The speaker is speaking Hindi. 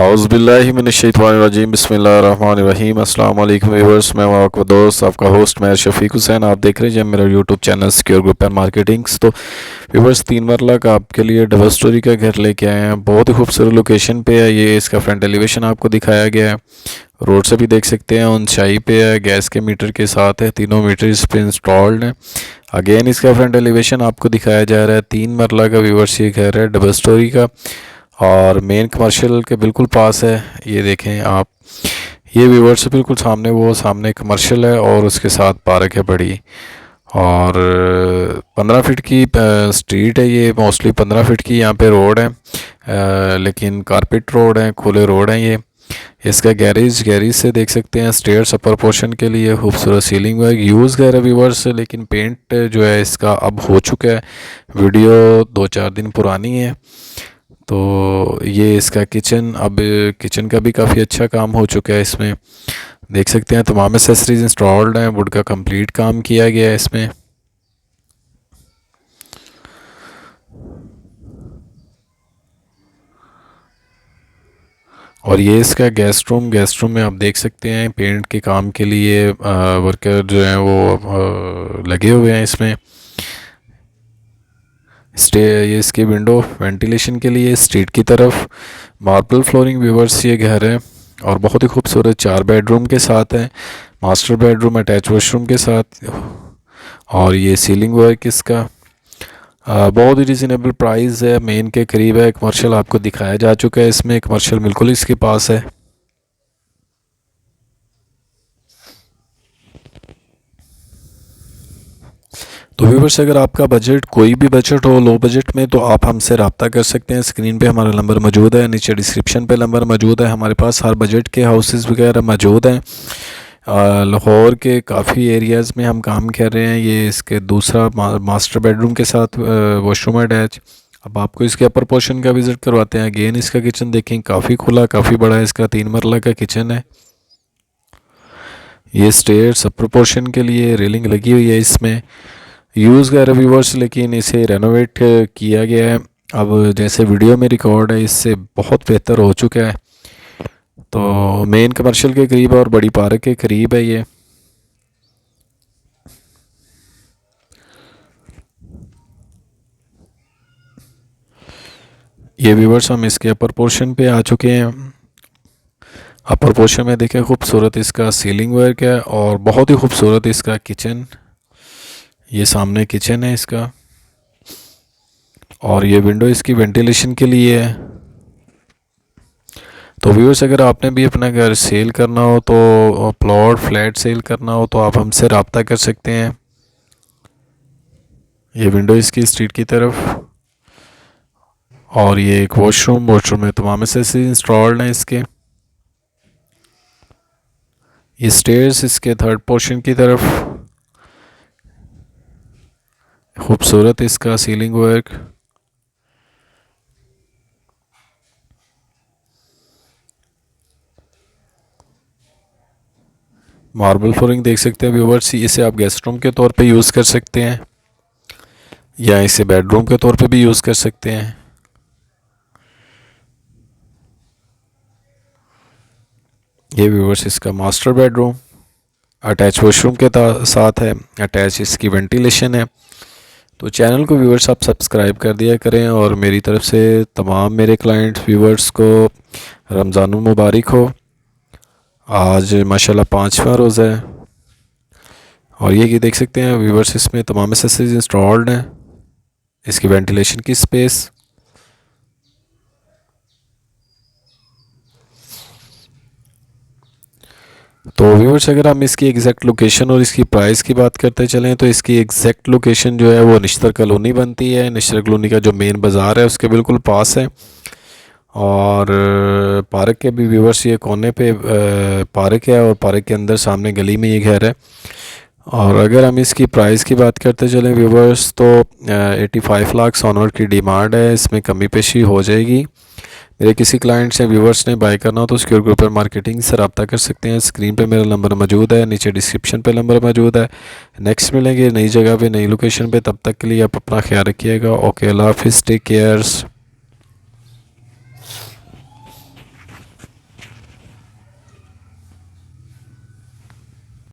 औज़ुबिल्लाहिमिनश्शैतानिर्रजीम बिस्मिल्लाहिर्रहमानिर्रहीम। अस्सलाम वालेकुम व्यूअर्स, मैं हूं आपका दोस्त आपका होस्ट मैं शफीक हुसैन। आप देख रहे हैं मेरा YouTube channel secure group and marketings. तो व्यूअर्स 3 मरला का आपके लिए डबल स्टोरी का घर लेके आए हैं। बहुत ही खूबसूरत लोकेशन पे है ये। इसका फ्रंट एलिवेशन आपको दिखाया गया है। रोड से भी देख सकते हैं, ऊंचाई पे है, गैस के मीटर के साथ है, तीनों मीटर इस पे इंस्टॉल्ड हैं। अगेन इसका फ्रंट एलिवेशन आपको दिखाया जा रहा है। 3 मरला का व्यूअर्स ये घर है डबल स्टोरी का, और मेन कमर्शियल के बिल्कुल पास है। ये देखें आप, ये व्यूअर्स बिल्कुल सामने, वो सामने कमर्शियल है और उसके साथ पार्क है बड़ी। और 15 फीट की स्ट्रीट है ये, मोस्टली 15 फीट की यहाँ पे रोड है, लेकिन कारपेट रोड है, खुले रोड हैं ये। इसका गैरेज से देख सकते हैं स्टेयर्स अपर पोर्शन के लिए खूबसूरत सीलिंग वर्क यूज़ कर व्यूअर्स, लेकिन पेंट जो है इसका अब हो चुका है। वीडियो 2-4 दिन पुरानी है। तो ये इसका किचन, अब किचन का भी काफ़ी अच्छा काम हो चुका है इसमें। देख सकते हैं तमाम एक्सेसरीज इंस्टॉल्ड हैं, वुड का कंप्लीट काम किया गया है इसमें। और ये इसका गेस्ट रूम में आप देख सकते हैं पेंट के काम के लिए वर्कर जो हैं वो लगे हुए हैं इसमें। ये इसकी विंडो वेंटिलेशन के लिए स्ट्रीट की तरफ। मार्बल फ्लोरिंग व्यूवर्स ये घर है, और बहुत ही खूबसूरत 4 बेडरूम के साथ है, मास्टर बेडरूम अटैच वॉशरूम के साथ। और ये सीलिंग वर्क इसका बहुत ही रिजनेबल प्राइस है, मेन के करीब है। कमर्शियल आपको दिखाया जा चुका है इसमें, कमर्शियल बिल्कुल इसके पास है। तो व्यूवर्स, अगर आपका बजट कोई भी बजट हो, लो बजट में, तो आप हमसे रब्ता कर सकते हैं। स्क्रीन पे हमारा नंबर मौजूद है, नीचे डिस्क्रिप्शन पे नंबर मौजूद है। हमारे पास हर बजट के हाउसेस वगैरह मौजूद हैं। लाहौर के काफ़ी एरियाज़ में हम काम कर रहे हैं। ये इसके दूसरा मास्टर बेडरूम के साथ वॉशरूम अटैच। अब आपको इसके अपर पोर्शन का विज़िट करवाते हैं। अगेन इसका किचन देखें, काफ़ी खुला, काफ़ी बड़ा है। इसका 3 मरला का किचन है। ये स्टेयर्स अपर पोर्शन के लिए रेलिंग लगी हुई है इसमें, यूज़ कर व्यूवर्स, लेकिन इसे रेनोवेट किया गया है। अब जैसे वीडियो में रिकॉर्ड है, इससे बहुत बेहतर हो चुका है। तो मेन कमर्शियल के करीब और बड़ी पार्क के करीब है ये। व्यूवर्स, हम इसके अपर पोर्शन पे आ चुके हैं। अपर पोर्शन में देखें, खूबसूरत इसका सीलिंग वर्क है, और बहुत ही खूबसूरत इसका किचन। ये सामने किचन है इसका, और ये विंडो इसकी वेंटिलेशन के लिए है। तो व्यूअर्स, अगर आपने भी अपना घर सेल करना हो, तो प्लॉट फ्लैट सेल करना हो, तो आप हमसे रब्ता कर सकते हैं। ये विंडो इसकी स्ट्रीट की तरफ, और ये एक वॉशरूम में तमाम एक्सेसरीज इंस्टॉल्ड हैं इसके। ये स्टेयर्स इसके थर्ड पोर्शन की तरफ, खूबसूरत इसका सीलिंग वर्क। मार्बल फ्लोरिंग देख सकते हैं व्यूवर्स, इसे आप गेस्ट रूम के तौर पे यूज़ कर सकते हैं, या इसे बेडरूम के तौर पे भी यूज़ कर सकते हैं। ये व्यूवर्स इसका मास्टर बेडरूम अटैच वॉशरूम के साथ है, अटैच इसकी वेंटिलेशन है। तो चैनल को व्यूवर्स आप सब्सक्राइब कर दिया करें, और मेरी तरफ से तमाम मेरे क्लाइंट्स व्यूवर्स को रमज़ान मुबारक हो। आज माशाल्लाह 5वां रोज़ा है। और ये देख सकते हैं व्यूवर्स, इसमें तमाम एक्सेसरीज इंस्टॉल्ड हैं। इसकी वेंटिलेशन की स्पेस। तो व्यूअर्स, अगर हम इसकी एग्जैक्ट लोकेशन और इसकी प्राइस की बात करते चलें, तो इसकी एग्जैक्ट लोकेशन जो है वो निश्तर कॉलोनी बनती है। निश्तर कॉलोनी का जो मेन बाज़ार है उसके बिल्कुल पास है। और पार्क के भी व्यूअर्स, ये कोने पे पार्क है, और पार्क के अंदर सामने गली में ये घर है। और अगर हम इसकी प्राइस की बात करते चलें व्यूअर्स, तो 85 लाख ऑनवर्ड की डिमांड है। इसमें कमी पेशी हो जाएगी। मेरे किसी क्लाइंट से व्यूवर्स ने बाय करना हो तो सिक्योर ग्रुप पर मार्केटिंग से रब्ता कर सकते हैं। स्क्रीन पे मेरा नंबर मौजूद है, नीचे डिस्क्रिप्शन पे नंबर मौजूद है। नेक्स्ट मिलेंगे नई जगह पे, नई लोकेशन पे। तब तक के लिए आप अपना ख्याल रखिएगा। ओके, अल्लाह हाफिज़, टेक केयर्स।